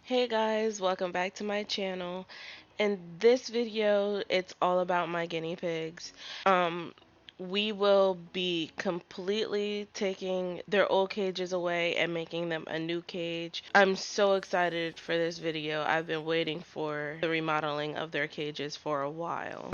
Hey guys, welcome back to my channel. In this video, it's all about my guinea pigs. We will be completely taking their old cages away and making them a new cage. I'm so excited for this video. I've been waiting for the remodeling of their cages for a while.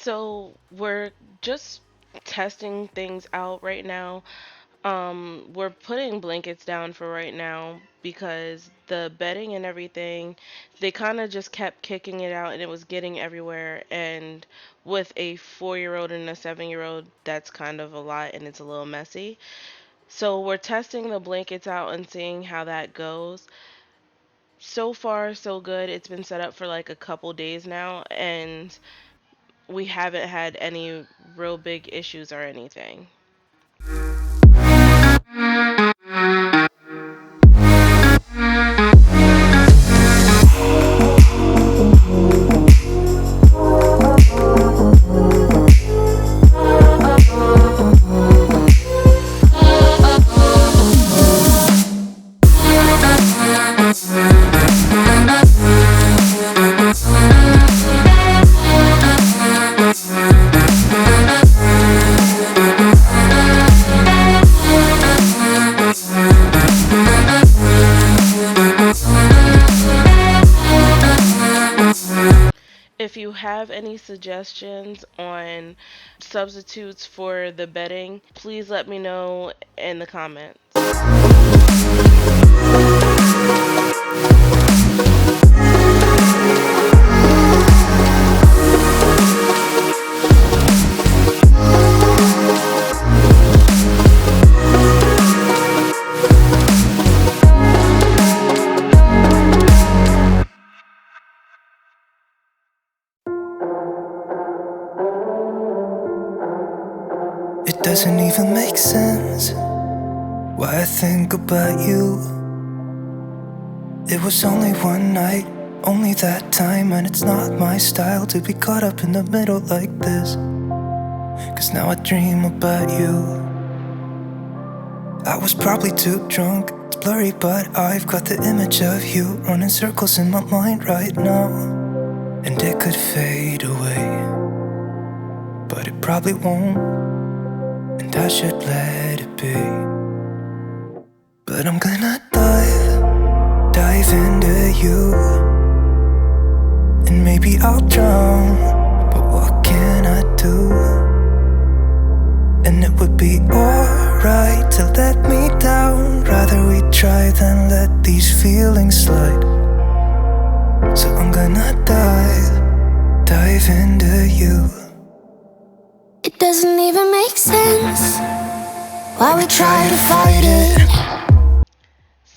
So we're just testing things out right now. We're putting blankets down for right now because the bedding and everything, they kind of just kept kicking it out and it was getting everywhere. And with a 4-year old and a 7-year old, that's kind of a lot and it's a little messy. So we're testing the blankets out and seeing how that goes. So far, so good. It's been set up for like a couple days now, and we haven't had any real big issues or anything. If you have any suggestions on substitutes for the bedding, please let me know in the comments. It doesn't even make sense why I think about you. It was only one night, only that time, and it's not my style to be caught up in the middle like this. Cause now I dream about you. I was probably too drunk, it's blurry, but I've got the image of you running circles in my mind right now. And it could fade away, but it probably won't, and I should let it be. But I'm gonna dive into you, and maybe I'll drown, but what can I do? And it would be alright to let me down. Rather we try than let these feelings slide. So I'm gonna dive into you. It doesn't even make sense why we try to fight it.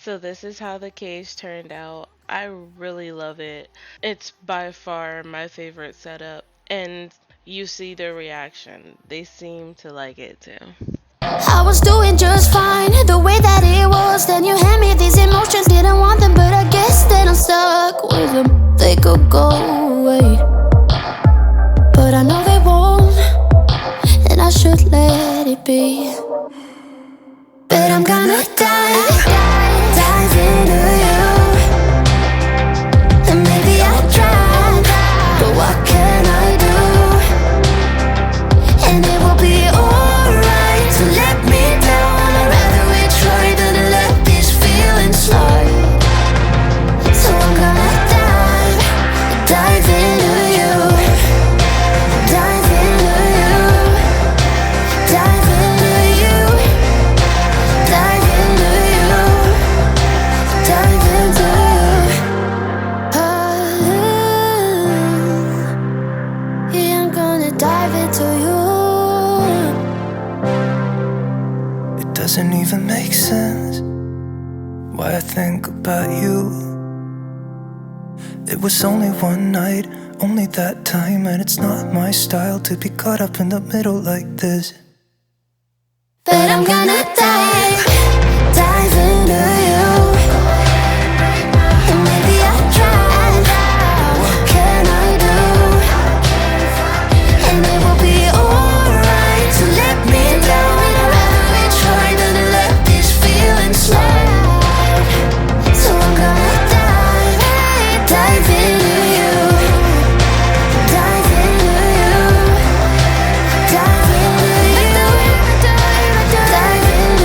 So this is how the cage turned out. I really love it. It's by far my favorite setup, and you see their reaction. They seem to like it too. I was doing just fine, the way that it was. Then you hand me these emotions, didn't want them, but I guess that I'm stuck with them. They could go away, but I know they won't, and I should let it be. But I'm gonna dive into you, and maybe I'll drown, but what can I do? And it will be alright to let me down. I'd rather we try than let these feelings slide. So I'm gonna dive into you, dive into you, dive into you, dive into you, dive into you. Yeah, I'm gonna dive into you. It doesn't even make sense why I think about you. It was only one night, only that time, and it's not my style to be caught up in the middle like this. But I'm gonna dive into you, and maybe I'll drown. What can I do? And it will be alright to let me down. I'd rather we try than let these feelings slide. So I'm gonna dive into you, dive into you, dive into you, dive into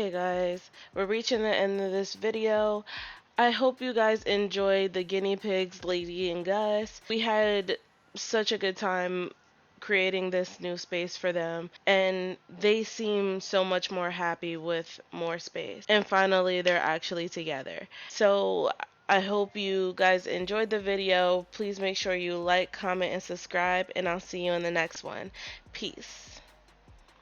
Okay, guys, we're reaching the end of this video. I hope you guys enjoyed the guinea pigs, Lady and Gus. We had such a good time creating this new space for them, and they seem so much more happy with more space. And finally, they're actually together. So I hope you guys enjoyed the video. Please make sure you like, comment, and subscribe, and I'll see you in the next one. Peace.